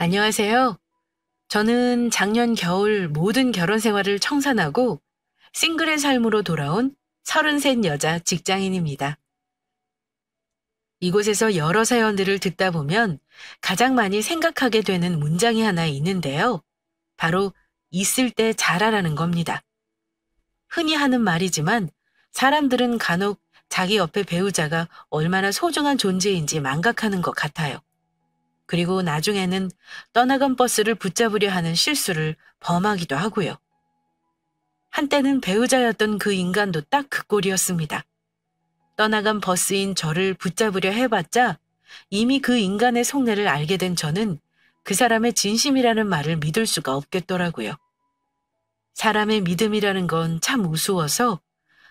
안녕하세요. 저는 작년 겨울 모든 결혼 생활을 청산하고 싱글의 삶으로 돌아온 33 여자 직장인입니다. 이곳에서 여러 사연들을 듣다 보면 가장 많이 생각하게 되는 문장이 하나 있는데요. 바로 있을 때 잘하라는 겁니다. 흔히 하는 말이지만 사람들은 간혹 자기 옆에 배우자가 얼마나 소중한 존재인지 망각하는 것 같아요. 그리고 나중에는 떠나간 버스를 붙잡으려 하는 실수를 범하기도 하고요. 한때는 배우자였던 그 인간도 딱 그 꼴이었습니다. 떠나간 버스인 저를 붙잡으려 해봤자 이미 그 인간의 속내를 알게 된 저는 그 사람의 진심이라는 말을 믿을 수가 없겠더라고요. 사람의 믿음이라는 건 참 우스워서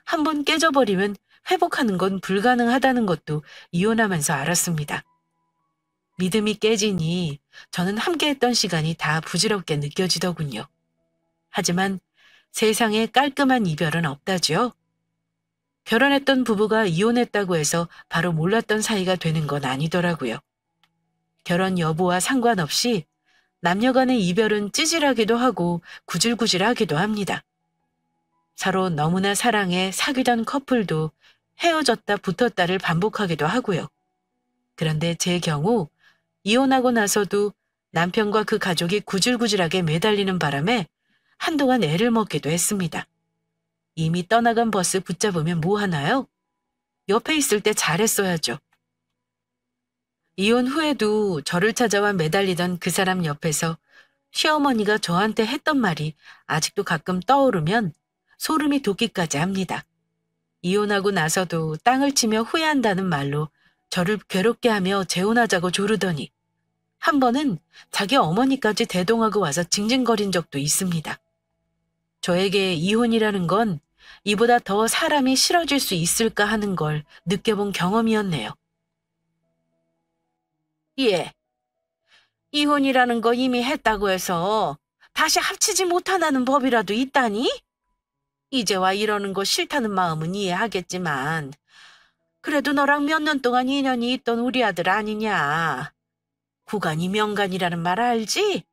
한번 깨져버리면 회복하는 건 불가능하다는 것도 이혼하면서 알았습니다. 믿음이 깨지니 저는 함께했던 시간이 다 부질없게 느껴지더군요. 하지만 세상에 깔끔한 이별은 없다지요. 결혼했던 부부가 이혼했다고 해서 바로 몰랐던 사이가 되는 건 아니더라고요. 결혼 여부와 상관없이 남녀 간의 이별은 찌질하기도 하고 구질구질하기도 합니다. 서로 너무나 사랑해 사귀던 커플도 헤어졌다 붙었다를 반복하기도 하고요. 그런데 제 경우 이혼하고 나서도 남편과 그 가족이 구질구질하게 매달리는 바람에 한동안 애를 먹기도 했습니다. 이미 떠나간 버스 붙잡으면 뭐 하나요? 옆에 있을 때 잘했어야죠. 이혼 후에도 저를 찾아와 매달리던 그 사람 옆에서 시어머니가 저한테 했던 말이 아직도 가끔 떠오르면 소름이 돋기까지 합니다. 이혼하고 나서도 땅을 치며 후회한다는 말로 저를 괴롭게 하며 재혼하자고 조르더니 한 번은 자기 어머니까지 대동하고 와서 징징거린 적도 있습니다. 저에게 이혼이라는 건 이보다 더 사람이 싫어질 수 있을까 하는 걸 느껴본 경험이었네요. 예, 이혼이라는 거 이미 했다고 해서 다시 합치지 못하는 법이라도 있다니? 이제와 이러는 거 싫다는 마음은 이해하겠지만 그래도 너랑 몇 년 동안 인연이 있던 우리 아들 아니냐. 구간이 명간이라는 말 알지?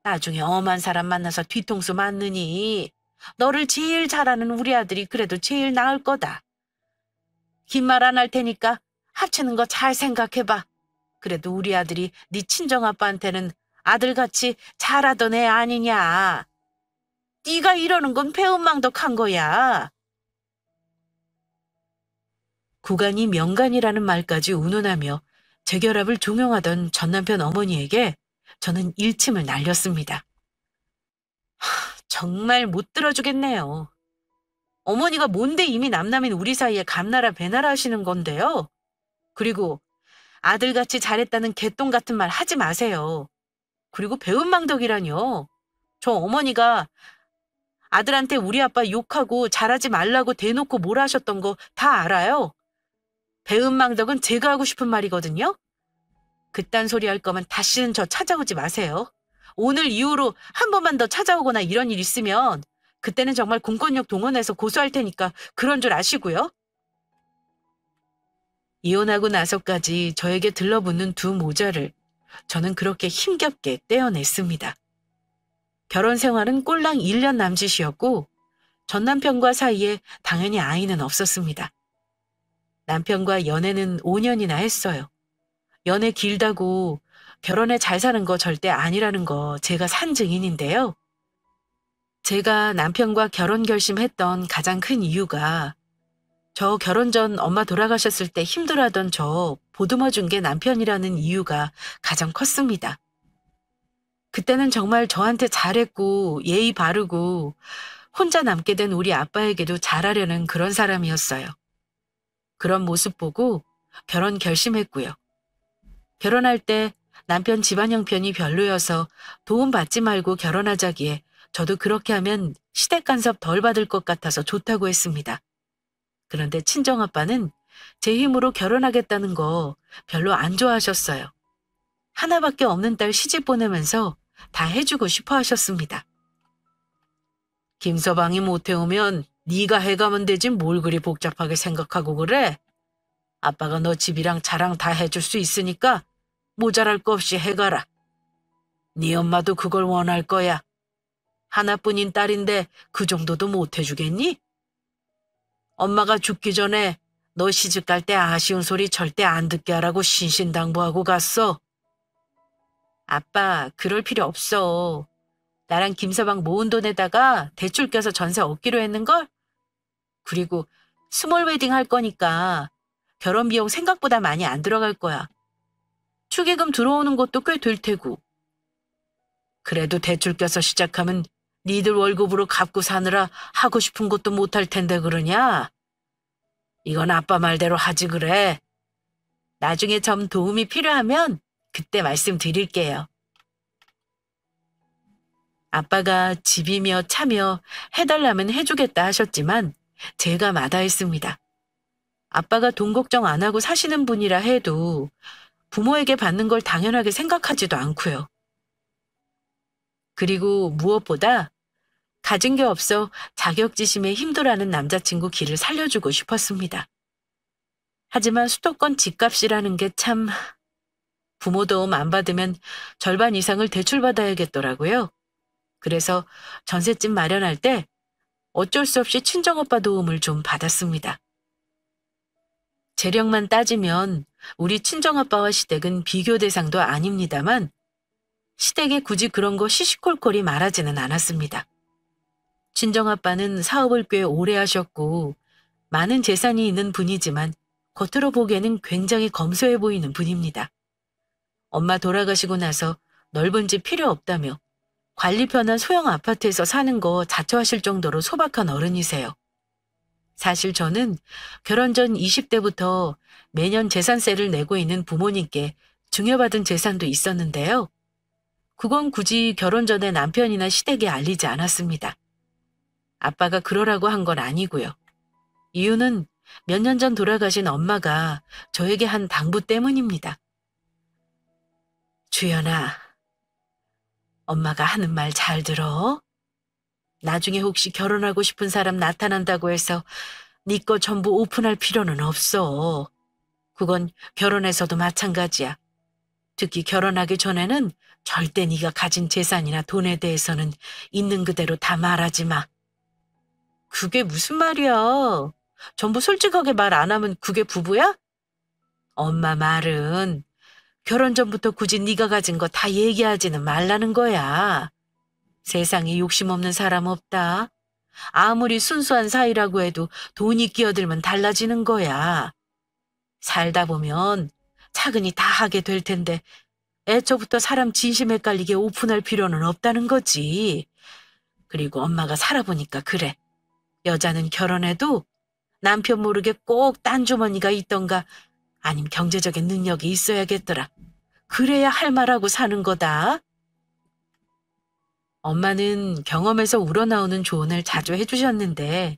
나중에 엄한 사람 만나서 뒤통수 맞느니 너를 제일 잘하는 우리 아들이 그래도 제일 나을 거다. 긴 말 안 할 테니까 합치는 거 잘 생각해봐. 그래도 우리 아들이 네 친정아빠한테는 아들같이 잘하던 애 아니냐. 네가 이러는 건 배은망덕한 거야. 구간이 명간이라는 말까지 운운하며 재결합을 종용하던 전남편 어머니에게 저는 일침을 날렸습니다. 정말 못 들어주겠네요. 어머니가 뭔데 이미 남남인 우리 사이에 감나라 배나라 하시는 건데요. 그리고 아들같이 잘했다는 개똥 같은 말 하지 마세요. 그리고 배은망덕이라뇨. 저 어머니가 아들한테 우리 아빠 욕하고 잘하지 말라고 대놓고 뭐라 하셨던 거 다 알아요. 배은망덕은 제가 하고 싶은 말이거든요. 그딴 소리 할 거면 다시는 저 찾아오지 마세요. 오늘 이후로 한 번만 더 찾아오거나 이런 일 있으면 그때는 정말 공권력 동원해서 고소할 테니까 그런 줄 아시고요. 이혼하고 나서까지 저에게 들러붙는 두 모자를 저는 그렇게 힘겹게 떼어냈습니다. 결혼 생활은 꼴랑 1년 남짓이었고 전 남편과 사이에 당연히 아이는 없었습니다. 남편과 연애는 5년이나 했어요. 연애 길다고 결혼에 잘 사는 거 절대 아니라는 거 제가 산 증인인데요. 제가 남편과 결혼 결심했던 가장 큰 이유가 저 결혼 전 엄마 돌아가셨을 때 힘들어하던 저 보듬어 준 게 남편이라는 이유가 가장 컸습니다. 그때는 정말 저한테 잘했고 예의 바르고 혼자 남게 된 우리 아빠에게도 잘하려는 그런 사람이었어요. 그런 모습 보고 결혼 결심했고요. 결혼할 때 남편 집안 형편이 별로여서 도움 받지 말고 결혼하자기에 저도 그렇게 하면 시댁 간섭 덜 받을 것 같아서 좋다고 했습니다. 그런데 친정아빠는 제 힘으로 결혼하겠다는 거 별로 안 좋아하셨어요. 하나밖에 없는 딸 시집 보내면서 다 해주고 싶어 하셨습니다. 김서방이 못 해오면 네가 해가면 되지 뭘 그리 복잡하게 생각하고 그래? 아빠가 너 집이랑 자랑 다 해줄 수 있으니까 모자랄 거 없이 해가라. 네 엄마도 그걸 원할 거야. 하나뿐인 딸인데 그 정도도 못 해주겠니? 엄마가 죽기 전에 너 시집 갈 때 아쉬운 소리 절대 안 듣게 하라고 신신당부하고 갔어. 아빠, 그럴 필요 없어. 나랑 김서방 모은 돈에다가 대출 껴서 전세 얻기로 했는걸? 그리고 스몰 웨딩 할 거니까 결혼 비용 생각보다 많이 안 들어갈 거야. 축의금 들어오는 것도 꽤 될 테고. 그래도 대출 껴서 시작하면 니들 월급으로 갚고 사느라 하고 싶은 것도 못할 텐데 그러냐? 이건 아빠 말대로 하지 그래. 나중에 좀 도움이 필요하면 그때 말씀드릴게요. 아빠가 집이며 차며 해달라면 해주겠다 하셨지만 제가 마다했습니다. 아빠가 돈 걱정 안 하고 사시는 분이라 해도 부모에게 받는 걸 당연하게 생각하지도 않고요. 그리고 무엇보다 가진 게 없어 자격지심에 힘들어하는 남자친구 길을 살려주고 싶었습니다. 하지만 수도권 집값이라는 게 참 부모 도움 안 받으면 절반 이상을 대출받아야겠더라고요. 그래서 전셋집 마련할 때 어쩔 수 없이 친정오빠 도움을 좀 받았습니다. 재력만 따지면 우리 친정아빠와 시댁은 비교 대상도 아닙니다만 시댁에 굳이 그런 거 시시콜콜이 말하지는 않았습니다. 친정아빠는 사업을 꽤 오래 하셨고 많은 재산이 있는 분이지만 겉으로 보기에는 굉장히 검소해 보이는 분입니다. 엄마 돌아가시고 나서 넓은 집 필요 없다며 관리 편한 소형 아파트에서 사는 거 자처하실 정도로 소박한 어른이세요. 사실 저는 결혼 전 20대부터 매년 재산세를 내고 있는 부모님께 증여받은 재산도 있었는데요. 그건 굳이 결혼 전에 남편이나 시댁에 알리지 않았습니다. 아빠가 그러라고 한 건 아니고요. 이유는 몇 년 전 돌아가신 엄마가 저에게 한 당부 때문입니다. 주연아, 엄마가 하는 말 잘 들어. 나중에 혹시 결혼하고 싶은 사람 나타난다고 해서 네 거 전부 오픈할 필요는 없어. 그건 결혼해서도 마찬가지야. 특히 결혼하기 전에는 절대 네가 가진 재산이나 돈에 대해서는 있는 그대로 다 말하지 마. 그게 무슨 말이야? 전부 솔직하게 말 안 하면 그게 부부야? 엄마 말은 결혼 전부터 굳이 네가 가진 거 다 얘기하지는 말라는 거야. 세상에 욕심 없는 사람 없다. 아무리 순수한 사이라고 해도 돈이 끼어들면 달라지는 거야. 살다 보면 차근히 다 하게 될 텐데 애초부터 사람 진심 헷갈리게 오픈할 필요는 없다는 거지. 그리고 엄마가 살아보니까 그래. 여자는 결혼해도 남편 모르게 꼭 딴 주머니가 있던가 아님 경제적인 능력이 있어야겠더라. 그래야 할 말하고 사는 거다. 엄마는 경험에서 우러나오는 조언을 자주 해주셨는데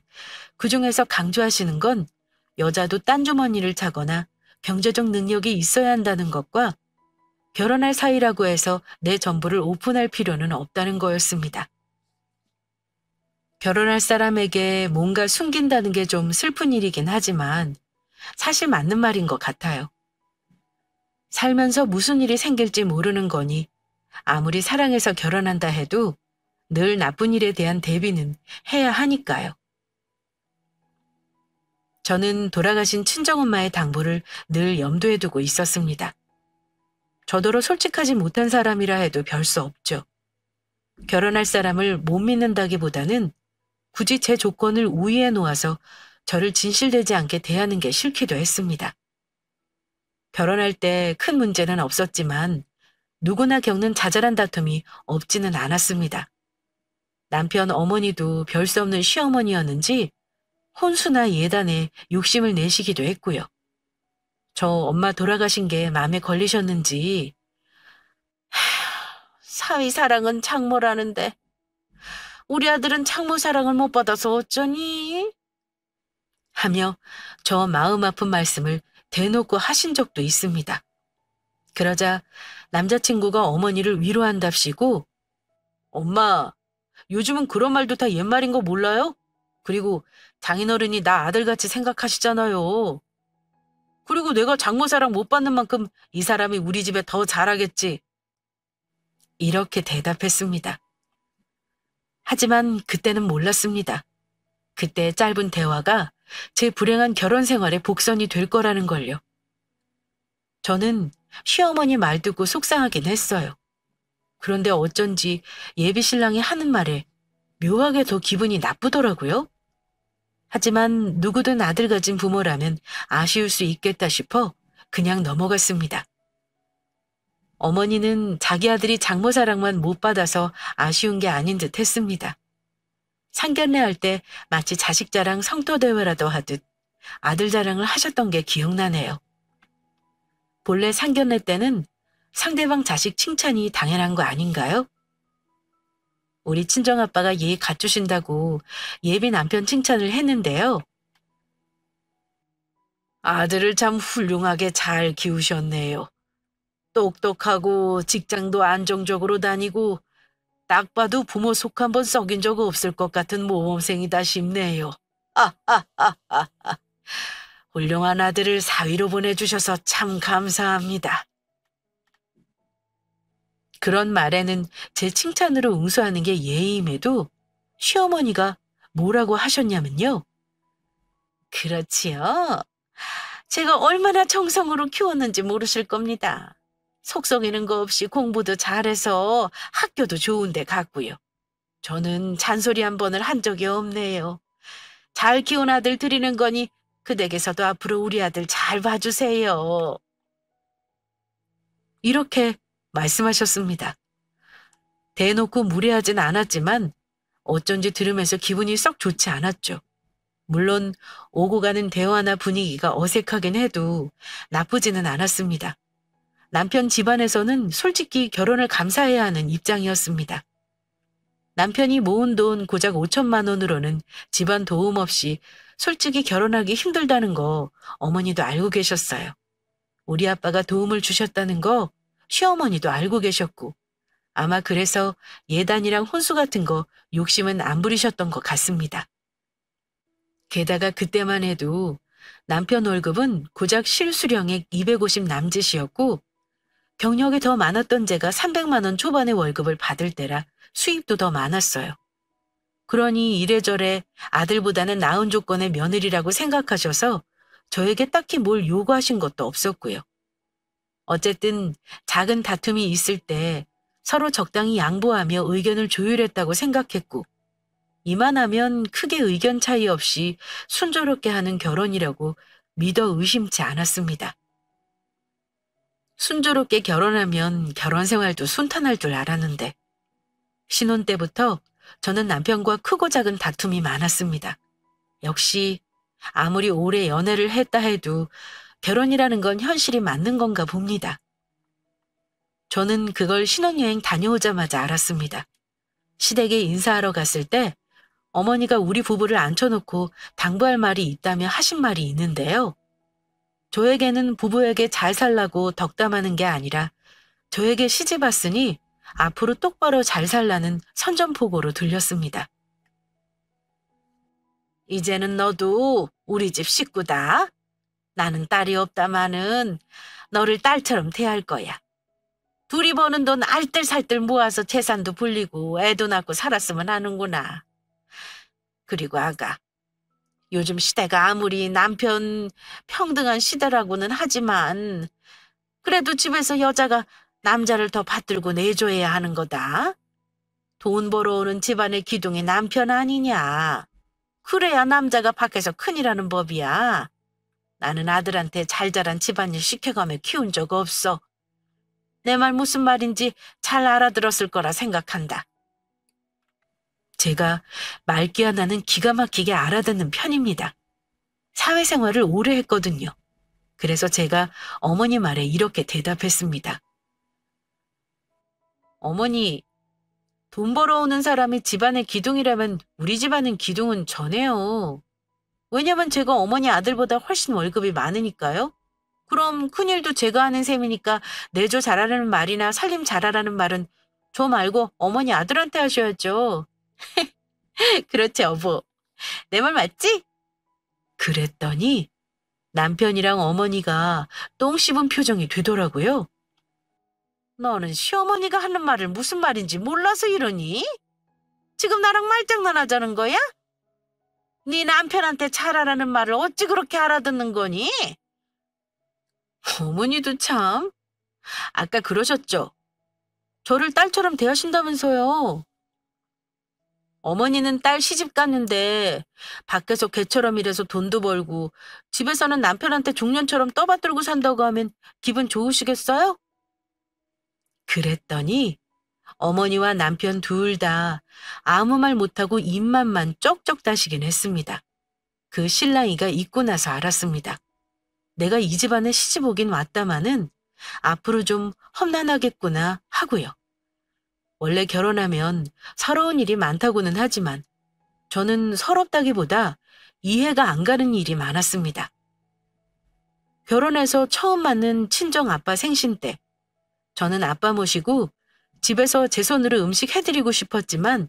그중에서 강조하시는 건 여자도 딴 주머니를 차거나 경제적 능력이 있어야 한다는 것과 결혼할 사이라고 해서 내 전부를 오픈할 필요는 없다는 거였습니다. 결혼할 사람에게 뭔가 숨긴다는 게 좀 슬픈 일이긴 하지만 사실 맞는 말인 것 같아요. 살면서 무슨 일이 생길지 모르는 거니 아무리 사랑해서 결혼한다 해도 늘 나쁜 일에 대한 대비는 해야 하니까요. 저는 돌아가신 친정엄마의 당부를 늘 염두에 두고 있었습니다. 저더러 솔직하지 못한 사람이라 해도 별 수 없죠. 결혼할 사람을 못 믿는다기보다는 굳이 제 조건을 우위에 놓아서 저를 진실되지 않게 대하는 게 싫기도 했습니다. 결혼할 때 큰 문제는 없었지만 누구나 겪는 자잘한 다툼이 없지는 않았습니다. 남편 어머니도 별 수 없는 시어머니였는지 혼수나 예단에 욕심을 내시기도 했고요. 저 엄마 돌아가신 게 마음에 걸리셨는지 사위 사랑은 장모라는데 우리 아들은 장모 사랑을 못 받아서 어쩌니? 하며 저 마음 아픈 말씀을 대놓고 하신 적도 있습니다. 그러자 남자친구가 어머니를 위로한답시고 엄마, 요즘은 그런 말도 다 옛말인 거 몰라요? 그리고 장인어른이 나 아들같이 생각하시잖아요. 그리고 내가 장모 사랑 못 받는 만큼 이 사람이 우리 집에 더 잘하겠지. 이렇게 대답했습니다. 하지만 그때는 몰랐습니다. 그때 짧은 대화가 제 불행한 결혼 생활의 복선이 될 거라는 걸요. 저는 시어머니 말 듣고 속상하긴 했어요. 그런데 어쩐지 예비 신랑이 하는 말에 묘하게 더 기분이 나쁘더라고요. 하지만 누구든 아들 가진 부모라면 아쉬울 수 있겠다 싶어 그냥 넘어갔습니다. 어머니는 자기 아들이 장모 사랑만 못 받아서 아쉬운 게 아닌 듯 했습니다. 상견례 할 때 마치 자식 자랑 성토 대회라도 하듯 아들 자랑을 하셨던 게 기억나네요. 본래 상견례 때는 상대방 자식 칭찬이 당연한 거 아닌가요? 우리 친정아빠가 예의 갖추신다고 예비 남편 칭찬을 했는데요. 아들을 참 훌륭하게 잘 키우셨네요. 똑똑하고 직장도 안정적으로 다니고 딱 봐도 부모 속 한번 썩인 적 없을 것 같은 모범생이다 싶네요. 훌륭한 아들을 사위로 보내주셔서 참 감사합니다. 그런 말에는 제 칭찬으로 응수하는 게 예의임에도 시어머니가 뭐라고 하셨냐면요. 그렇지요. 제가 얼마나 정성으로 키웠는지 모르실 겁니다. 속 썩이는 거 없이 공부도 잘해서 학교도 좋은 데 갔고요. 저는 잔소리 한 번을 한 적이 없네요. 잘 키운 아들 드리는 거니 그 댁에서도 앞으로 우리 아들 잘 봐주세요. 이렇게 말씀하셨습니다. 대놓고 무례하진 않았지만 어쩐지 들으면서 기분이 썩 좋지 않았죠. 물론 오고 가는 대화나 분위기가 어색하긴 해도 나쁘지는 않았습니다. 남편 집안에서는 솔직히 결혼을 감사해야 하는 입장이었습니다. 남편이 모은 돈 고작 5천만 원으로는 집안 도움 없이 솔직히 결혼하기 힘들다는 거 어머니도 알고 계셨어요. 우리 아빠가 도움을 주셨다는 거 시어머니도 알고 계셨고 아마 그래서 예단이랑 혼수 같은 거 욕심은 안 부리셨던 것 같습니다. 게다가 그때만 해도 남편 월급은 고작 실수령액 250 남짓이었고 경력이 더 많았던 제가 300만 원 초반의 월급을 받을 때라 수입도 더 많았어요. 그러니 이래저래 아들보다는 나은 조건의 며느리라고 생각하셔서 저에게 딱히 뭘 요구하신 것도 없었고요. 어쨌든 작은 다툼이 있을 때 서로 적당히 양보하며 의견을 조율했다고 생각했고 이만하면 크게 의견 차이 없이 순조롭게 하는 결혼이라고 믿어 의심치 않았습니다. 순조롭게 결혼하면 결혼 생활도 순탄할 줄 알았는데 신혼 때부터 저는 남편과 크고 작은 다툼이 많았습니다. 역시 아무리 오래 연애를 했다 해도 결혼이라는 건 현실이 맞는 건가 봅니다. 저는 그걸 신혼여행 다녀오자마자 알았습니다. 시댁에 인사하러 갔을 때 어머니가 우리 부부를 앉혀놓고 당부할 말이 있다며 하신 말이 있는데요. 저에게는 부부에게 잘 살라고 덕담하는 게 아니라 저에게 시집 왔으니 앞으로 똑바로 잘 살라는 선전포고로 들렸습니다. 이제는 너도 우리 집 식구다. 나는 딸이 없다마는 너를 딸처럼 대할 거야. 둘이 버는 돈 알뜰살뜰 모아서 재산도 불리고 애도 낳고 살았으면 하는구나. 그리고 아가, 요즘 시대가 아무리 남편 평등한 시대라고는 하지만 그래도 집에서 여자가 남자를 더 받들고 내줘야 하는 거다. 돈 벌어오는 집안의 기둥이 남편 아니냐. 그래야 남자가 밖에서 큰일하는 법이야. 나는 아들한테 잘 자란 집안일 시켜가며 키운 적 없어. 내 말 무슨 말인지 잘 알아들었을 거라 생각한다. 제가 말귀와 나는 기가 막히게 알아듣는 편입니다. 사회생활을 오래 했거든요. 그래서 제가 어머니 말에 이렇게 대답했습니다. 어머니, 돈 벌어오는 사람이 집안의 기둥이라면 우리 집안은 기둥은 저네요. 왜냐면 제가 어머니 아들보다 훨씬 월급이 많으니까요. 그럼 큰일도 제가 하는 셈이니까 내조 잘하라는 말이나 살림 잘하라는 말은 저 말고 어머니 아들한테 하셔야죠. 그렇지 여보. 내 말 맞지? 그랬더니 남편이랑 어머니가 똥 씹은 표정이 되더라고요. 너는 시어머니가 하는 말을 무슨 말인지 몰라서 이러니? 지금 나랑 말장난하자는 거야? 네 남편한테 잘하라는 말을 어찌 그렇게 알아듣는 거니? 어머니도 참. 아까 그러셨죠? 저를 딸처럼 대하신다면서요. 어머니는 딸 시집 갔는데 밖에서 개처럼 일해서 돈도 벌고 집에서는 남편한테 종년처럼 떠받들고 산다고 하면 기분 좋으시겠어요? 그랬더니 어머니와 남편 둘 다 아무 말 못하고 입만만 쩍쩍 다시긴 했습니다. 그 신랑이가 있고 나서 알았습니다. 내가 이 집안에 시집 오긴 왔다마는 앞으로 좀 험난하겠구나 하고요. 원래 결혼하면 서러운 일이 많다고는 하지만 저는 서럽다기보다 이해가 안 가는 일이 많았습니다. 결혼해서 처음 맞는 친정 아빠 생신 때 저는 아빠 모시고 집에서 제 손으로 음식 해드리고 싶었지만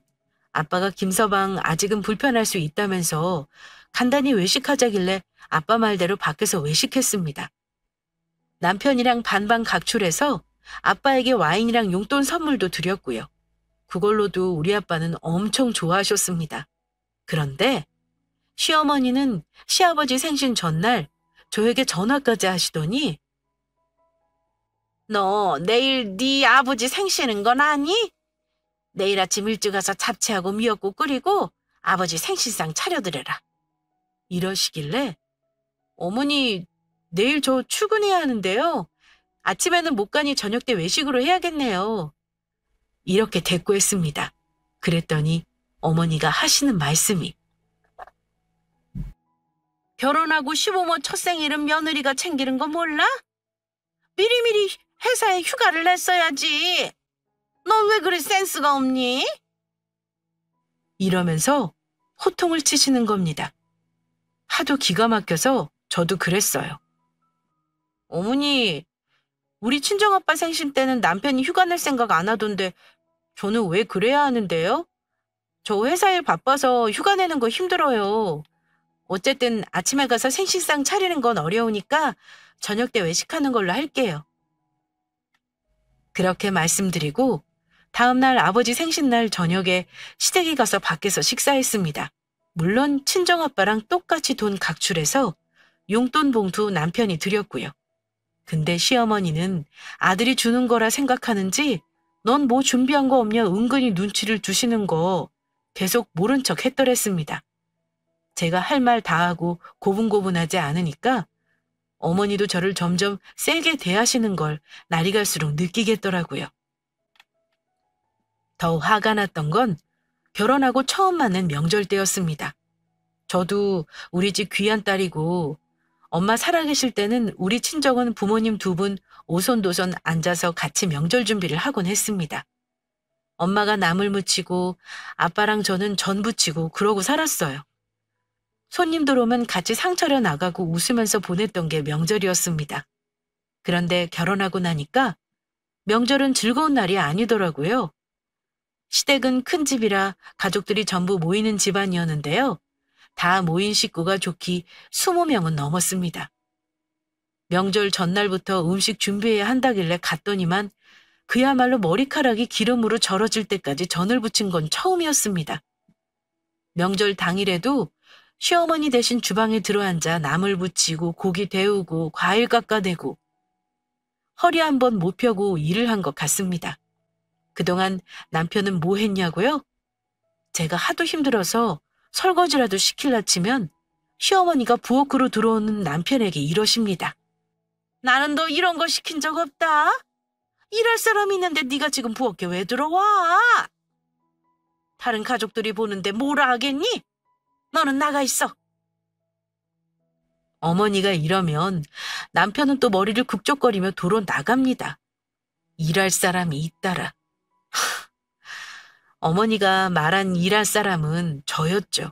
아빠가 김서방 아직은 불편할 수 있다면서 간단히 외식하자길래 아빠 말대로 밖에서 외식했습니다. 남편이랑 반반 각출해서 아빠에게 와인이랑 용돈 선물도 드렸고요. 그걸로도 우리 아빠는 엄청 좋아하셨습니다. 그런데 시어머니는 시아버지 생신 전날 저에게 전화까지 하시더니 너 내일 네 아버지 생신인 건 아니? 내일 아침 일찍 와서 잡채하고 미역국 끓이고 아버지 생신상 차려드려라. 이러시길래 어머니 내일 저 출근해야 하는데요. 아침에는 못 가니 저녁 때 외식으로 해야겠네요. 이렇게 대꾸했습니다. 그랬더니 어머니가 하시는 말씀이 결혼하고 시부모 첫 생일은 며느리가 챙기는 거 몰라? 미리미리 회사에 휴가를 냈어야지. 넌 왜 그리 센스가 없니? 이러면서 호통을 치시는 겁니다. 하도 기가 막혀서 저도 그랬어요. 어머니, 우리 친정아빠 생신 때는 남편이 휴가 낼 생각 안 하던데 저는 왜 그래야 하는데요? 저 회사 일 바빠서 휴가 내는 거 힘들어요. 어쨌든 아침에 가서 생신상 차리는 건 어려우니까 저녁 때 외식하는 걸로 할게요. 그렇게 말씀드리고 다음날 아버지 생신날 저녁에 시댁에 가서 밖에서 식사했습니다. 물론 친정아빠랑 똑같이 돈 각출해서 용돈 봉투 남편이 드렸고요. 근데 시어머니는 아들이 주는 거라 생각하는지 넌 뭐 준비한 거 없냐 은근히 눈치를 주시는 거 계속 모른 척 했더랬습니다. 제가 할 말 다 하고 고분고분하지 않으니까 어머니도 저를 점점 세게 대하시는 걸 날이 갈수록 느끼겠더라고요. 더 화가 났던 건 결혼하고 처음 맞는 명절 때였습니다. 저도 우리 집 귀한 딸이고 엄마 살아계실 때는 우리 친정은 부모님 두 분 오손도손 앉아서 같이 명절 준비를 하곤 했습니다. 엄마가 나물 무치고 아빠랑 저는 전 부치고 그러고 살았어요. 손님들 오면 같이 상 차려 나가고 웃으면서 보냈던 게 명절이었습니다. 그런데 결혼하고 나니까 명절은 즐거운 날이 아니더라고요. 시댁은 큰 집이라 가족들이 전부 모이는 집안이었는데요. 다 모인 식구가 좋기 20명은 넘었습니다. 명절 전날부터 음식 준비해야 한다길래 갔더니만 그야말로 머리카락이 기름으로 절어질 때까지 전을 부친 건 처음이었습니다. 명절 당일에도 시어머니 대신 주방에 들어앉아 나물 부치고 고기 데우고 과일 깎아내고 허리 한번 못 펴고 일을 한 것 같습니다. 그동안 남편은 뭐 했냐고요? 제가 하도 힘들어서 설거지라도 시킬라 치면 시어머니가 부엌으로 들어오는 남편에게 이러십니다. 나는 너 이런 거 시킨 적 없다. 일할 사람이 있는데 네가 지금 부엌에 왜 들어와? 다른 가족들이 보는데 뭐라 하겠니? 너는 나가 있어. 어머니가 이러면 남편은 또 머리를 국적거리며 도로 나갑니다. 일할 사람이 있다라. 어머니가 말한 일할 사람은 저였죠.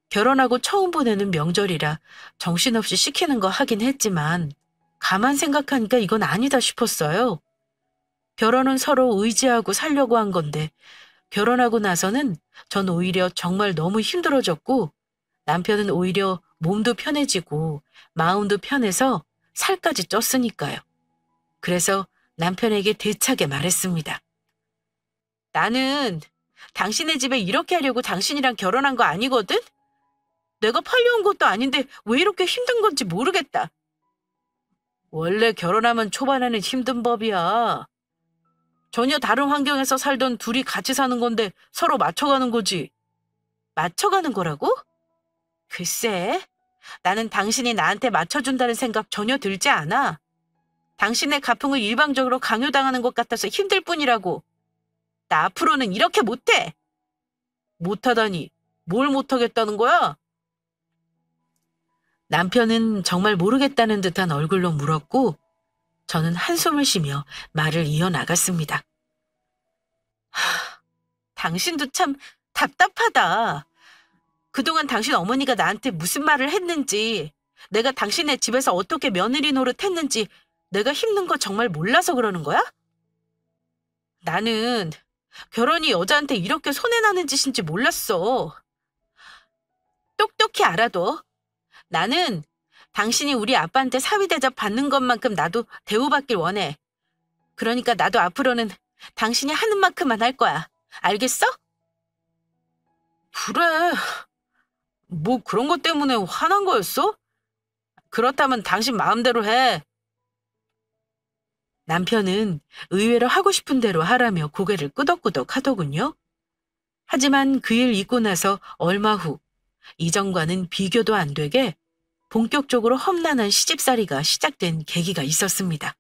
결혼하고 처음 보내는 명절이라 정신없이 시키는 거 하긴 했지만 가만 생각하니까 이건 아니다 싶었어요. 결혼은 서로 의지하고 살려고 한 건데 결혼하고 나서는 전 오히려 정말 너무 힘들어졌고 남편은 오히려 몸도 편해지고 마음도 편해서 살까지 쪘으니까요. 그래서 남편에게 대차게 말했습니다. 나는 당신네 집에 이렇게 하려고 당신이랑 결혼한 거 아니거든? 내가 팔려온 것도 아닌데 왜 이렇게 힘든 건지 모르겠다. 원래 결혼하면 초반에는 힘든 법이야. 전혀 다른 환경에서 살던 둘이 같이 사는 건데 서로 맞춰가는 거지. 맞춰가는 거라고? 글쎄, 나는 당신이 나한테 맞춰준다는 생각 전혀 들지 않아. 당신의 가풍을 일방적으로 강요당하는 것 같아서 힘들 뿐이라고. 나 앞으로는 이렇게 못해. 못하다니, 뭘 못하겠다는 거야? 남편은 정말 모르겠다는 듯한 얼굴로 물었고, 저는 한숨을 쉬며 말을 이어나갔습니다. 당신도 참 답답하다. 그동안 당신 어머니가 나한테 무슨 말을 했는지, 내가 당신네 집에서 어떻게 며느리 노릇했는지 내가 힘든 거 정말 몰라서 그러는 거야? 나는 결혼이 여자한테 이렇게 손해나는 짓인지 몰랐어. 똑똑히 알아도 나는 당신이 우리 아빠한테 사위 대접 받는 것만큼 나도 대우받길 원해. 그러니까 나도 앞으로는 당신이 하는 만큼만 할 거야. 알겠어? 그래. 뭐 그런 것 때문에 화난 거였어? 그렇다면 당신 마음대로 해. 남편은 의외로 하고 싶은 대로 하라며 고개를 끄덕끄덕 하더군요. 하지만 그 일 있고 나서 얼마 후 이전과는 비교도 안 되게 본격적으로 험난한 시집살이가 시작된 계기가 있었습니다.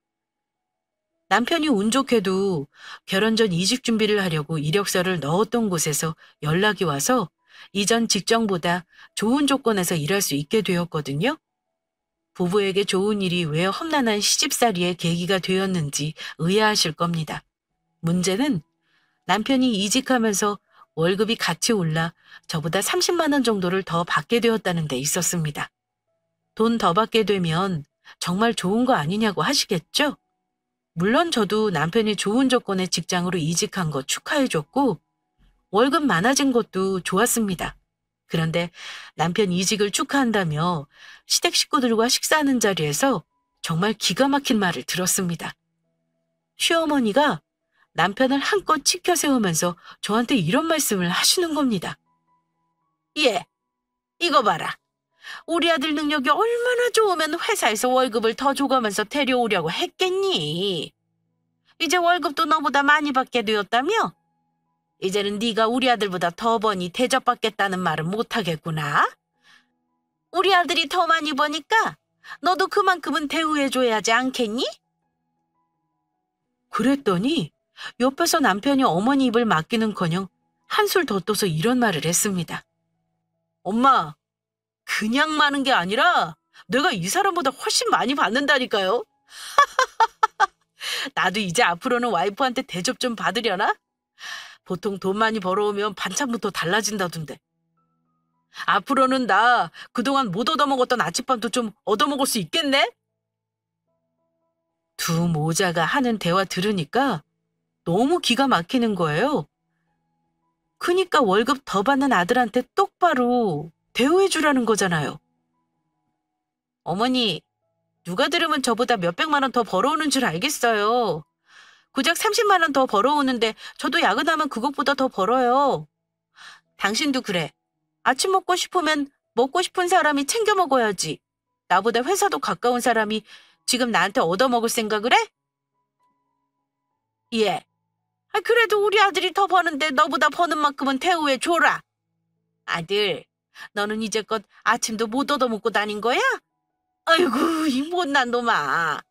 남편이 운 좋게도 결혼 전 이직 준비를 하려고 이력서를 넣었던 곳에서 연락이 와서 이전 직장보다 좋은 조건에서 일할 수 있게 되었거든요. 부부에게 좋은 일이 왜 험난한 시집살이의 계기가 되었는지 의아하실 겁니다. 문제는 남편이 이직하면서 월급이 같이 올라 저보다 30만 원 정도를 더 받게 되었다는 데 있었습니다. 돈 더 받게 되면 정말 좋은 거 아니냐고 하시겠죠? 물론 저도 남편이 좋은 조건의 직장으로 이직한 거 축하해줬고 월급 많아진 것도 좋았습니다. 그런데 남편 이직을 축하한다며 시댁 식구들과 식사하는 자리에서 정말 기가 막힌 말을 들었습니다. 시어머니가 남편을 한껏 치켜 세우면서 저한테 이런 말씀을 하시는 겁니다. 예, 이거 봐라. 우리 아들 능력이 얼마나 좋으면 회사에서 월급을 더 줘가면서 데려오려고 했겠니? 이제 월급도 너보다 많이 받게 되었다며? 이제는 네가 우리 아들보다 더 버니 대접받겠다는 말은 못하겠구나. 우리 아들이 더 많이 버니까 너도 그만큼은 대우해줘야지 않겠니? 그랬더니 옆에서 남편이 어머니 입을 막기는커녕 한술 더 떠서 이런 말을 했습니다. 엄마, 그냥 많은 게 아니라 내가 이 사람보다 훨씬 많이 받는다니까요. 나도 이제 앞으로는 와이프한테 대접 좀 받으려나? 보통 돈 많이 벌어오면 반찬부터 달라진다던데. 앞으로는 나 그동안 못 얻어먹었던 아침밥도 좀 얻어먹을 수 있겠네? 두 모자가 하는 대화 들으니까 너무 기가 막히는 거예요. 그니까 월급 더 받는 아들한테 똑바로 대우해주라는 거잖아요. 어머니, 누가 들으면 저보다 몇백만 원 더 벌어오는 줄 알겠어요. 고작 30만 원 더 벌어오는데 저도 야근하면 그것보다 더 벌어요. 당신도 그래. 아침 먹고 싶으면 먹고 싶은 사람이 챙겨 먹어야지. 나보다 회사도 가까운 사람이 지금 나한테 얻어먹을 생각을 해? 예. 그래도 우리 아들이 더 버는데 너보다 버는 만큼은 대우해 줘라. 아들, 너는 이제껏 아침도 못 얻어먹고 다닌 거야? 아이고, 이 못난 놈아.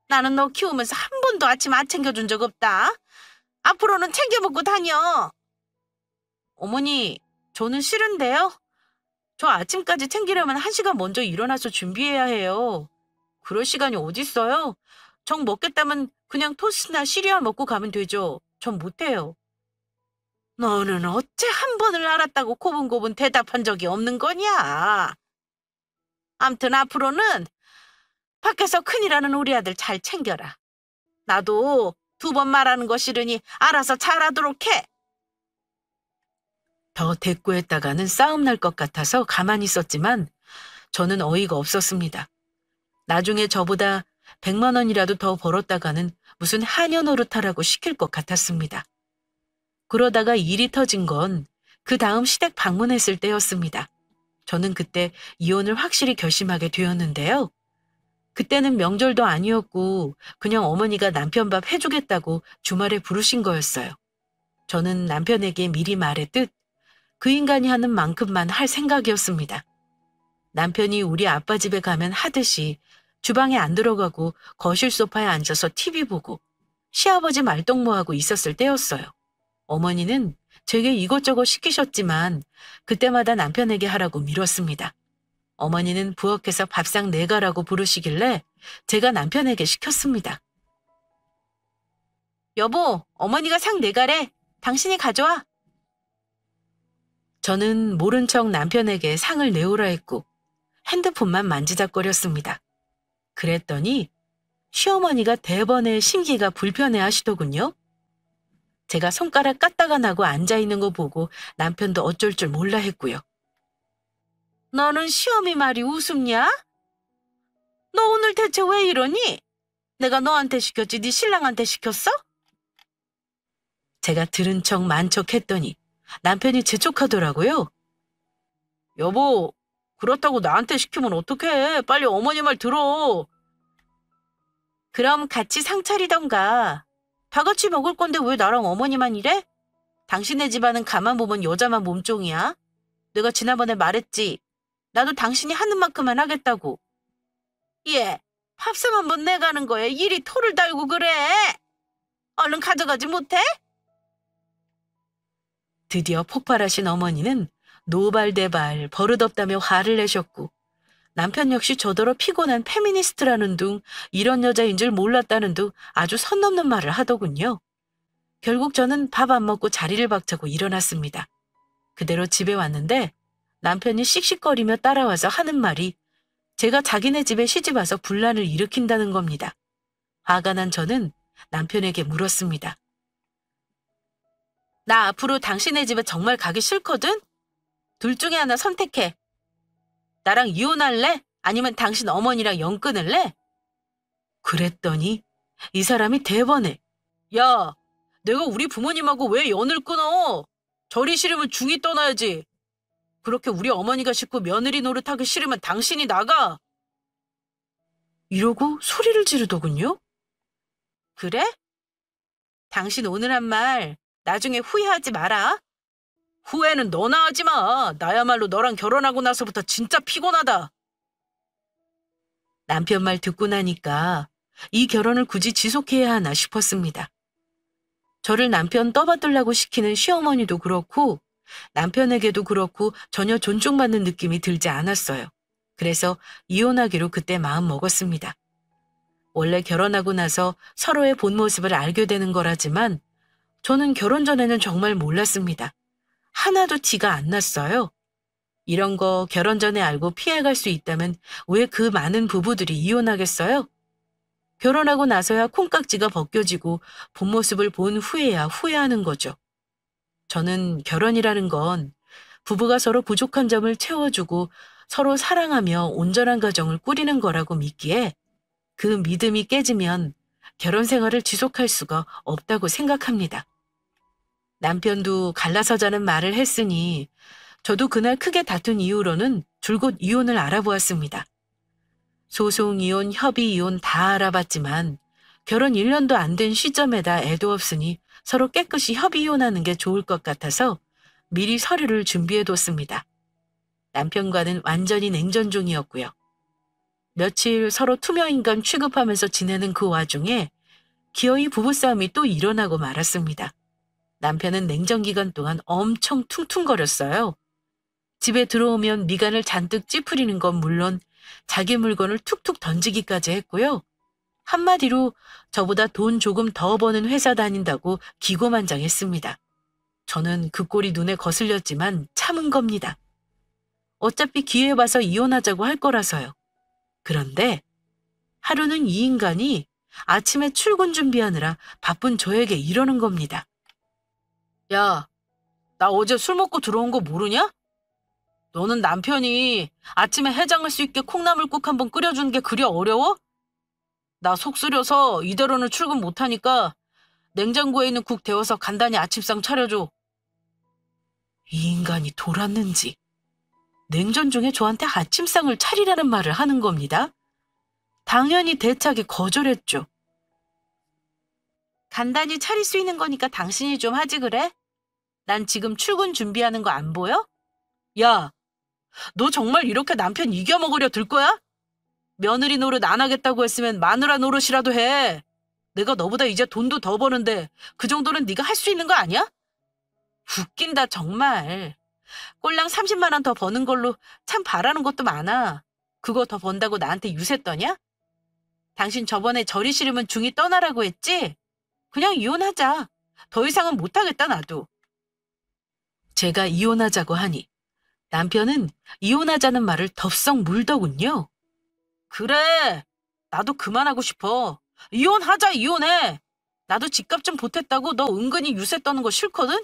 나는 너 키우면서 한 번도 아침 안 챙겨준 적 없다. 앞으로는 챙겨 먹고 다녀. 어머니, 저는 싫은데요. 저 아침까지 챙기려면 1시간 먼저 일어나서 준비해야 해요. 그럴 시간이 어딨어요? 정 먹겠다면 그냥 토스트나 시리얼 먹고 가면 되죠. 전 못해요. 너는 어째 한 번을 알았다고 고분고분 대답한 적이 없는 거냐? 암튼 앞으로는 밖에서 큰일하는 우리 아들 잘 챙겨라. 나도 2번 말하는 거 싫으니 알아서 잘하도록 해. 더 대꾸했다가는 싸움 날 것 같아서 가만히 있었지만 저는 어이가 없었습니다. 나중에 저보다 100만 원이라도 더 벌었다가는 무슨 하녀 노릇하라고 시킬 것 같았습니다. 그러다가 일이 터진 건 그 다음 시댁 방문했을 때였습니다. 저는 그때 이혼을 확실히 결심하게 되었는데요. 그때는 명절도 아니었고 그냥 어머니가 남편 밥 해주겠다고 주말에 부르신 거였어요. 저는 남편에게 미리 말했듯 그 인간이 하는 만큼만 할 생각이었습니다. 남편이 우리 아빠 집에 가면 하듯이 주방에 안 들어가고 거실 소파에 앉아서 TV 보고 시아버지 말동무하고 있었을 때였어요. 어머니는 제게 이것저것 시키셨지만 그때마다 남편에게 하라고 미뤘습니다. 어머니는 부엌에서 밥상 내가라고 부르시길래 제가 남편에게 시켰습니다. 여보, 어머니가 상 내가래. 당신이 가져와. 저는 모른 척 남편에게 상을 내오라 했고 핸드폰만 만지작거렸습니다. 그랬더니 시어머니가 대번에 심기가 불편해 하시더군요. 제가 손가락 까딱가 나고 앉아있는 거 보고 남편도 어쩔 줄 몰라 했고요. 너는 시어미 말이 우습냐? 너 오늘 대체 왜 이러니? 내가 너한테 시켰지 네 신랑한테 시켰어? 제가 들은 척 만척했더니 남편이 재촉하더라고요. 여보, 그렇다고 나한테 시키면 어떡해. 빨리 어머니 말 들어. 그럼 같이 상 차리던가. 다 같이 먹을 건데 왜 나랑 어머니만 이래? 당신네 집안은 가만 보면 여자만 몸종이야. 내가 지난번에 말했지. 나도 당신이 하는 만큼만 하겠다고. 얘, 밥상 한번 내가는 거에 이리 토를 달고 그래. 얼른 가져가지 못해? 드디어 폭발하신 어머니는 노발대발 버릇없다며 화를 내셨고 남편 역시 저더러 피곤한 페미니스트라는 둥 이런 여자인 줄 몰랐다는 둥 아주 선 넘는 말을 하더군요. 결국 저는 밥 안 먹고 자리를 박차고 일어났습니다. 그대로 집에 왔는데 남편이 씩씩거리며 따라와서 하는 말이 제가 자기네 집에 시집와서 분란을 일으킨다는 겁니다. 화가 난 저는 남편에게 물었습니다. 나 앞으로 당신네 집에 정말 가기 싫거든? 둘 중에 하나 선택해. 나랑 이혼할래? 아니면 당신 어머니랑 연 끊을래? 그랬더니 이 사람이 대번에 야, 내가 우리 부모님하고 왜 연을 끊어? 절이 싫으면 중이 떠나야지. 그렇게 우리 어머니가 싫고 며느리 노릇하기 싫으면 당신이 나가. 이러고 소리를 지르더군요. 그래? 당신 오늘 한 말 나중에 후회하지 마라. 후회는 너나 하지 마. 나야말로 너랑 결혼하고 나서부터 진짜 피곤하다. 남편 말 듣고 나니까 이 결혼을 굳이 지속해야 하나 싶었습니다. 저를 남편 떠받들라고 시키는 시어머니도 그렇고 남편에게도 그렇고 전혀 존중받는 느낌이 들지 않았어요. 그래서 이혼하기로 그때 마음 먹었습니다. 원래 결혼하고 나서 서로의 본 모습을 알게 되는 거라지만 저는 결혼 전에는 정말 몰랐습니다. 하나도 티가 안 났어요. 이런 거 결혼 전에 알고 피해갈 수 있다면 왜 그 많은 부부들이 이혼하겠어요? 결혼하고 나서야 콩깍지가 벗겨지고 본 모습을 본 후에야 후회하는 거죠. 저는 결혼이라는 건 부부가 서로 부족한 점을 채워주고 서로 사랑하며 온전한 가정을 꾸리는 거라고 믿기에 그 믿음이 깨지면 결혼 생활을 지속할 수가 없다고 생각합니다. 남편도 갈라서자는 말을 했으니 저도 그날 크게 다툰 이후로는 줄곧 이혼을 알아보았습니다. 소송이혼, 협의이혼 다 알아봤지만 결혼 1년도 안 된 시점에다 애도 없으니 서로 깨끗이 협의이혼하는 게 좋을 것 같아서 미리 서류를 준비해뒀습니다. 남편과는 완전히 냉전중이었고요. 며칠 서로 투명인간 취급하면서 지내는 그 와중에 기어이 부부싸움이 또 일어나고 말았습니다. 남편은 냉전 기간 동안 엄청 퉁퉁거렸어요. 집에 들어오면 미간을 잔뜩 찌푸리는 건 물론 자기 물건을 툭툭 던지기까지 했고요. 한마디로 저보다 돈 조금 더 버는 회사 다닌다고 기고만장했습니다. 저는 그 꼴이 눈에 거슬렸지만 참은 겁니다. 어차피 기회 봐서 이혼하자고 할 거라서요. 그런데 하루는 이 인간이 아침에 출근 준비하느라 바쁜 저에게 이러는 겁니다. 야, 나 어제 술 먹고 들어온 거 모르냐? 너는 남편이 아침에 해장할 수 있게 콩나물국 한번 끓여주는 게 그리 어려워? 나 속 쓰려서 이대로는 출근 못하니까 냉장고에 있는 국 데워서 간단히 아침상 차려줘. 이 인간이 돌았는지 냉전 중에 저한테 아침상을 차리라는 말을 하는 겁니다. 당연히 대차게 거절했죠. 간단히 차릴 수 있는 거니까 당신이 좀 하지 그래? 난 지금 출근 준비하는 거 안 보여? 야, 너 정말 이렇게 남편 이겨먹으려 들 거야? 며느리 노릇 안 하겠다고 했으면 마누라 노릇이라도 해. 내가 너보다 이제 돈도 더 버는데 그 정도는 네가 할 수 있는 거 아니야? 웃긴다 정말. 꼴랑 30만 원 더 버는 걸로 참 바라는 것도 많아. 그거 더 번다고 나한테 유세 떠냐? 당신 저번에 절이 싫으면 중이 떠나라고 했지? 그냥 이혼하자. 더 이상은 못하겠다 나도. 제가 이혼하자고 하니 남편은 이혼하자는 말을 덥석 물더군요. 그래, 나도 그만하고 싶어. 이혼하자, 이혼해. 나도 집값 좀 보탰다고 너 은근히 유세 떠는 거 싫거든?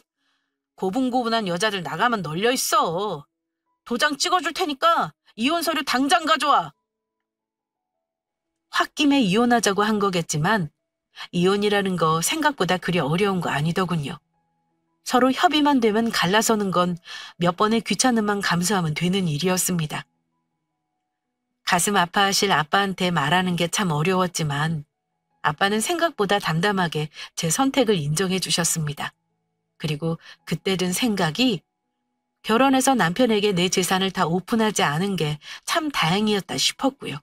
고분고분한 여자들 나가면 널려 있어. 도장 찍어줄 테니까 이혼 서류 당장 가져와. 홧김에 이혼하자고 한 거겠지만 이혼이라는 거 생각보다 그리 어려운 거 아니더군요. 서로 협의만 되면 갈라서는 건 몇 번의 귀찮음만 감수하면 되는 일이었습니다. 가슴 아파하실 아빠한테 말하는 게 참 어려웠지만 아빠는 생각보다 담담하게 제 선택을 인정해 주셨습니다. 그리고 그때 든 생각이 결혼해서 남편에게 내 재산을 다 오픈하지 않은 게 참 다행이었다 싶었고요.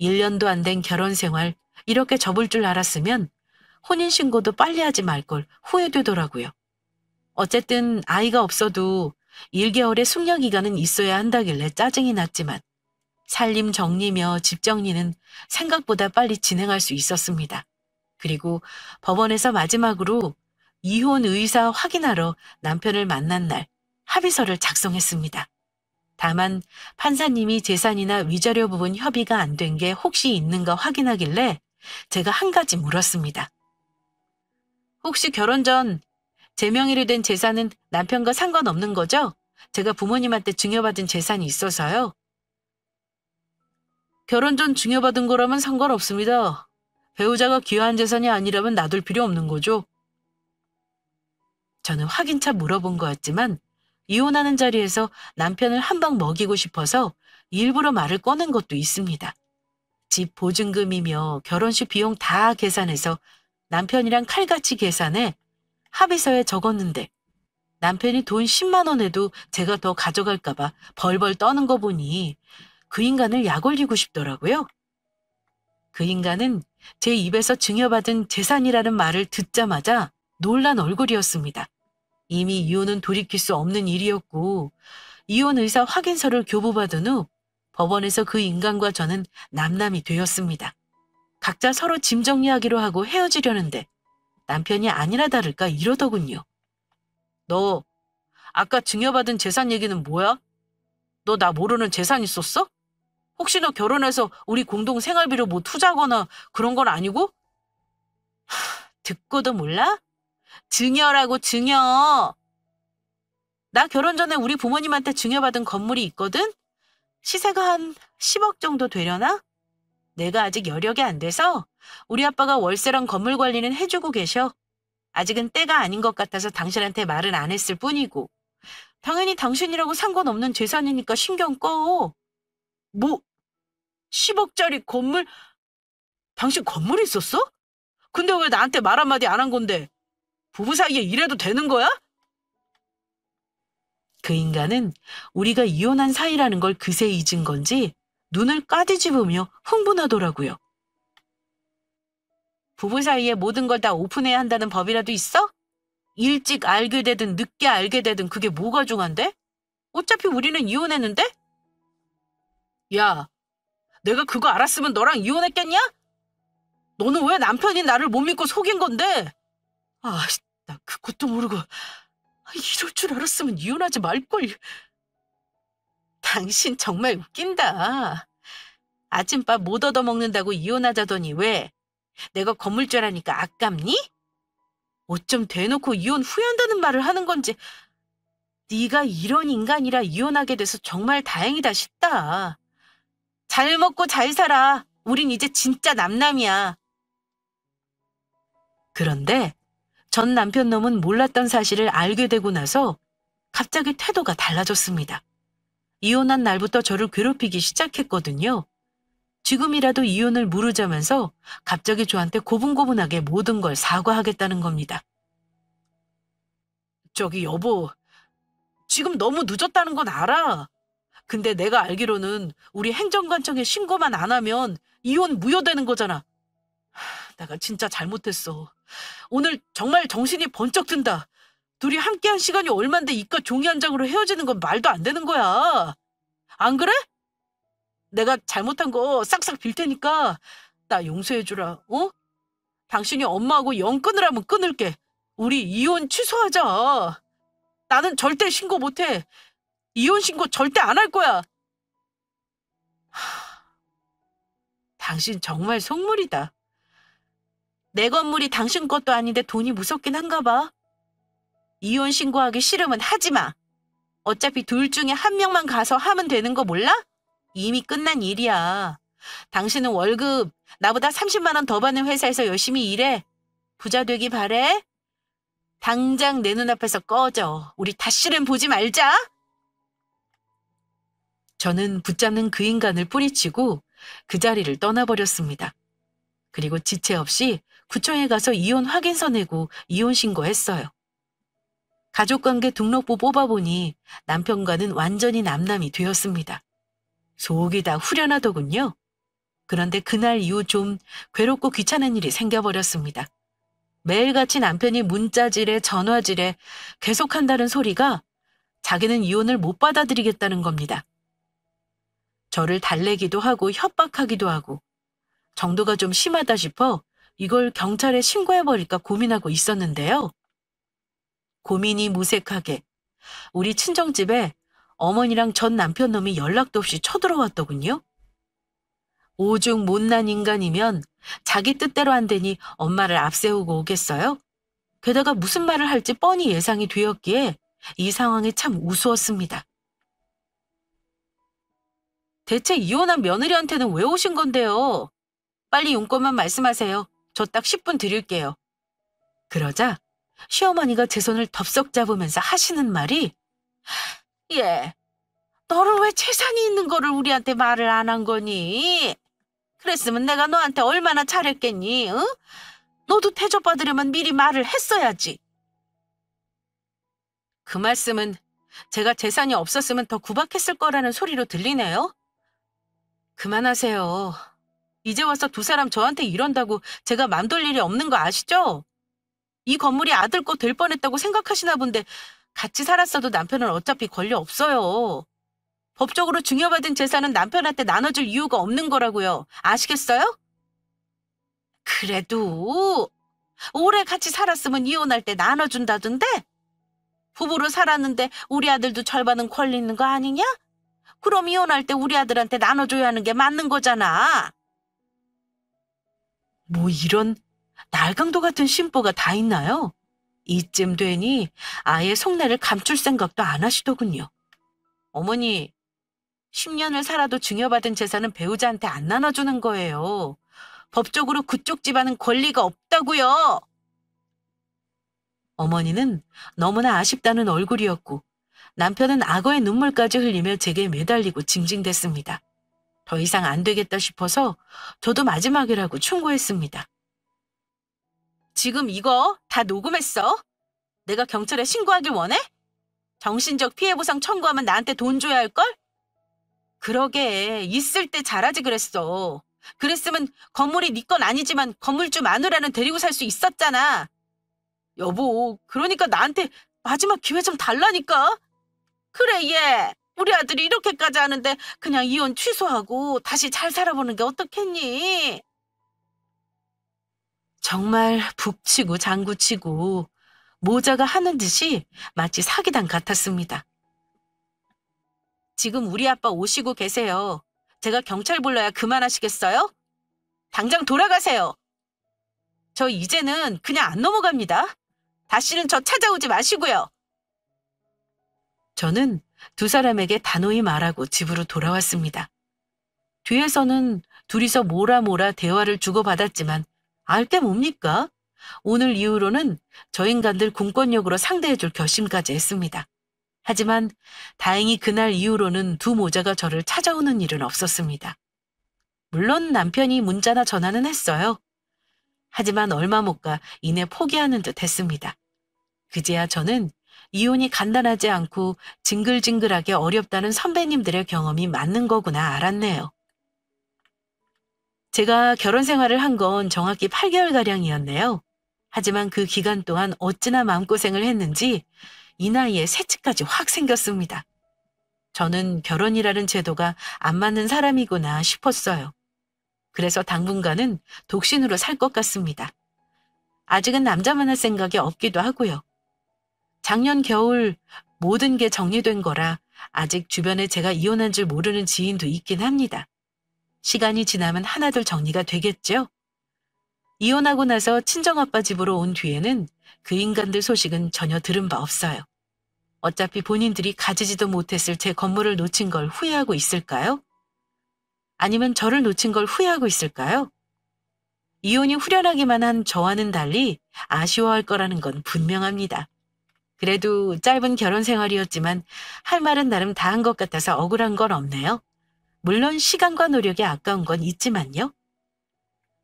1년도 안 된 결혼 생활 이렇게 접을 줄 알았으면 혼인신고도 빨리 하지 말 걸 후회되더라고요. 어쨌든 아이가 없어도 1개월의 숙려기간은 있어야 한다길래 짜증이 났지만 살림 정리며 집 정리는 생각보다 빨리 진행할 수 있었습니다. 그리고 법원에서 마지막으로 이혼 의사 확인하러 남편을 만난 날 합의서를 작성했습니다. 다만 판사님이 재산이나 위자료 부분 협의가 안 된 게 혹시 있는가 확인하길래 제가 한 가지 물었습니다. 혹시 결혼 전 제 명의로 된 재산은 남편과 상관없는 거죠? 제가 부모님한테 증여받은 재산이 있어서요. 결혼 전 증여받은 거라면 상관없습니다. 배우자가 귀화한 재산이 아니라면 놔둘 필요 없는 거죠. 저는 확인차 물어본 거였지만 이혼하는 자리에서 남편을 한 방 먹이고 싶어서 일부러 말을 꺼낸 것도 있습니다. 집 보증금이며 결혼식 비용 다 계산해서 남편이랑 칼같이 계산해 합의서에 적었는데 남편이 돈 10만 원에도 제가 더 가져갈까 봐 벌벌 떠는 거 보니 그 인간을 약 올리고 싶더라고요. 그 인간은 제 입에서 증여받은 재산이라는 말을 듣자마자 놀란 얼굴이었습니다. 이미 이혼은 돌이킬 수 없는 일이었고 이혼 의사 확인서를 교부받은 후 법원에서 그 인간과 저는 남남이 되었습니다. 각자 서로 짐 정리하기로 하고 헤어지려는데 남편이 아니나 다를까 이러더군요. 너 아까 증여받은 재산 얘기는 뭐야? 너 나 모르는 재산 있었어? 혹시 너 결혼해서 우리 공동 생활비로 뭐 투자하거나 그런 건 아니고? 듣고도 몰라? 증여라고 증여. 나 결혼 전에 우리 부모님한테 증여받은 건물이 있거든? 시세가 한 10억 정도 되려나? 내가 아직 여력이 안 돼서 우리 아빠가 월세랑 건물 관리는 해주고 계셔. 아직은 때가 아닌 것 같아서 당신한테 말은 안 했을 뿐이고. 당연히 당신이라고 상관없는 재산이니까 신경 꺼. 뭐 10억짜리 건물? 당신 건물이 있었어? 근데 왜 나한테 말 한마디 안 한 건데? 부부 사이에 이래도 되는 거야? 그 인간은 우리가 이혼한 사이라는 걸 그새 잊은 건지 눈을 까디집으며 흥분하더라고요. 부부 사이에 모든 걸 다 오픈해야 한다는 법이라도 있어? 일찍 알게 되든 늦게 알게 되든 그게 뭐가 중요한데? 어차피 우리는 이혼했는데? 야, 내가 그거 알았으면 너랑 이혼했겠냐? 너는 왜 남편이 나를 못 믿고 속인 건데? 아, 나 그것도 모르고 이럴 줄 알았으면 이혼하지 말걸. 당신 정말 웃긴다. 아침밥 못 얻어먹는다고 이혼하자더니 왜? 내가 건물죄라니까 아깝니? 어쩜 대놓고 이혼 후회한다는 말을 하는 건지. 네가 이런 인간이라 이혼하게 돼서 정말 다행이다 싶다. 잘 먹고 잘 살아. 우린 이제 진짜 남남이야. 그런데 전 남편 놈은 몰랐던 사실을 알게 되고 나서 갑자기 태도가 달라졌습니다. 이혼한 날부터 저를 괴롭히기 시작했거든요. 지금이라도 이혼을 물으자면서 갑자기 저한테 고분고분하게 모든 걸 사과하겠다는 겁니다. 저기 여보, 지금 너무 늦었다는 건 알아. 근데 내가 알기로는 우리 행정관청에 신고만 안 하면 이혼 무효되는 거잖아. 내가 진짜 잘못했어. 오늘 정말 정신이 번쩍 든다. 둘이 함께한 시간이 얼만데 이깟 종이 한 장으로 헤어지는 건 말도 안 되는 거야. 안 그래? 내가 잘못한 거 싹싹 빌 테니까 나 용서해주라. 어? 당신이 엄마하고 영 끊으라면 끊을게. 우리 이혼 취소하자. 나는 절대 신고 못해. 이혼 신고 절대 안 할 거야. 당신 정말 속물이다. 내 건물이 당신 것도 아닌데 돈이 무섭긴 한가 봐. 이혼 신고하기 싫으면 하지 마. 어차피 둘 중에 한 명만 가서 하면 되는 거 몰라? 이미 끝난 일이야. 당신은 월급 나보다 30만 원 더 받는 회사에서 열심히 일해. 부자 되기 바래. 당장 내 눈앞에서 꺼져. 우리 다시는 보지 말자. 저는 붙잡는 그 인간을 뿌리치고 그 자리를 떠나버렸습니다. 그리고 지체 없이 구청에 가서 이혼 확인서 내고 이혼 신고했어요. 가족관계 등록부 뽑아보니 남편과는 완전히 남남이 되었습니다. 속이 다 후련하더군요. 그런데 그날 이후 좀 괴롭고 귀찮은 일이 생겨버렸습니다. 매일같이 남편이 문자질에 전화질에 계속한다는 소리가 자기는 이혼을 못 받아들이겠다는 겁니다. 저를 달래기도 하고 협박하기도 하고 정도가 좀 심하다 싶어 이걸 경찰에 신고해버릴까 고민하고 있었는데요. 고민이 무색하게 우리 친정집에 어머니랑 전 남편 놈이 연락도 없이 쳐들어왔더군요. 오죽 못난 인간이면 자기 뜻대로 안 되니 엄마를 앞세우고 오겠어요? 게다가 무슨 말을 할지 뻔히 예상이 되었기에 이 상황이 참 우스웠습니다. 대체 이혼한 며느리한테는 왜 오신 건데요? 빨리 용건만 말씀하세요. 저 딱 10분 드릴게요. 그러자 시어머니가 제 손을 덥석 잡으면서 하시는 말이 예, 너는 왜 재산이 있는 거를 우리한테 말을 안 한 거니? 그랬으면 내가 너한테 얼마나 잘했겠니? 응? 너도 대접받으려면 미리 말을 했어야지. 그 말씀은 제가 재산이 없었으면 더 구박했을 거라는 소리로 들리네요. 그만하세요. 이제 와서 두 사람 저한테 이런다고 제가 맘 돌 일이 없는 거 아시죠? 이 건물이 아들 거 될 뻔했다고 생각하시나 본데 같이 살았어도 남편은 어차피 권리 없어요. 법적으로 증여받은 재산은 남편한테 나눠줄 이유가 없는 거라고요. 아시겠어요? 그래도 오래 같이 살았으면 이혼할 때 나눠준다던데? 부부로 살았는데 우리 아들도 절반은 권리 있는 거 아니냐? 그럼 이혼할 때 우리 아들한테 나눠줘야 하는 게 맞는 거잖아. 뭐 이런 날강도 같은 심보가 다 있나요? 이쯤 되니 아예 속내를 감출 생각도 안 하시더군요. 어머니, 10년을 살아도 증여받은 재산은 배우자한테 안 나눠주는 거예요. 법적으로 그쪽 집안은 권리가 없다고요. 어머니는 너무나 아쉽다는 얼굴이었고 남편은 악어의 눈물까지 흘리며 제게 매달리고 징징댔습니다. 더 이상 안 되겠다 싶어서 저도 마지막이라고 충고했습니다. 지금 이거 다 녹음했어? 내가 경찰에 신고하길 원해? 정신적 피해보상 청구하면 나한테 돈 줘야 할걸? 그러게 있을 때 잘하지 그랬어. 그랬으면 건물이 네 건 아니지만 건물주 마누라는 데리고 살 수 있었잖아. 여보, 그러니까 나한테 마지막 기회 좀 달라니까. 그래 얘, 우리 아들이 이렇게까지 하는데 그냥 이혼 취소하고 다시 잘 살아보는 게 어떻겠니? 정말 북치고 장구치고 모자가 하는 듯이 마치 사기당 같았습니다. 지금 우리 아빠 오시고 계세요. 제가 경찰 불러야 그만하시겠어요? 당장 돌아가세요. 저 이제는 그냥 안 넘어갑니다. 다시는 저 찾아오지 마시고요. 저는 두 사람에게 단호히 말하고 집으로 돌아왔습니다. 뒤에서는 둘이서 뭐라 대화를 주고받았지만 알 게 뭡니까? 오늘 이후로는 저 인간들 공권력으로 상대해줄 결심까지 했습니다. 하지만 다행히 그날 이후로는 두 모자가 저를 찾아오는 일은 없었습니다. 물론 남편이 문자나 전화는 했어요. 하지만 얼마 못 가 이내 포기하는 듯 했습니다. 그제야 저는 이혼이 간단하지 않고 징글징글하게 어렵다는 선배님들의 경험이 맞는 거구나 알았네요. 제가 결혼 생활을 한 건 정확히 8개월가량이었네요. 하지만 그 기간 동안 어찌나 마음고생을 했는지 이 나이에 새치까지 확 생겼습니다. 저는 결혼이라는 제도가 안 맞는 사람이구나 싶었어요. 그래서 당분간은 독신으로 살 것 같습니다. 아직은 남자 만날 생각이 없기도 하고요. 작년 겨울 모든 게 정리된 거라 아직 주변에 제가 이혼한 줄 모르는 지인도 있긴 합니다. 시간이 지나면 하나둘 정리가 되겠죠? 이혼하고 나서 친정아빠 집으로 온 뒤에는 그 인간들 소식은 전혀 들은 바 없어요. 어차피 본인들이 가지지도 못했을 제 건물을 놓친 걸 후회하고 있을까요? 아니면 저를 놓친 걸 후회하고 있을까요? 이혼이 후련하기만 한 저와는 달리 아쉬워할 거라는 건 분명합니다. 그래도 짧은 결혼 생활이었지만 할 말은 나름 다 한 것 같아서 억울한 건 없네요. 물론 시간과 노력이 아까운 건 있지만요.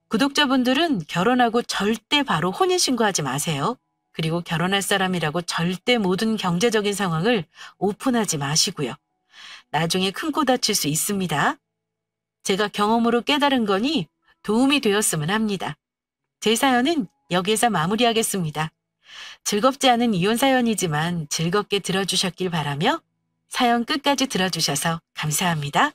구독자분들은 결혼하고 절대 바로 혼인신고하지 마세요. 그리고 결혼할 사람이라고 절대 모든 경제적인 상황을 오픈하지 마시고요. 나중에 큰 코 다칠 수 있습니다. 제가 경험으로 깨달은 거니 도움이 되었으면 합니다. 제 사연은 여기에서 마무리하겠습니다. 즐겁지 않은 이혼 사연이지만 즐겁게 들어주셨길 바라며 사연 끝까지 들어주셔서 감사합니다.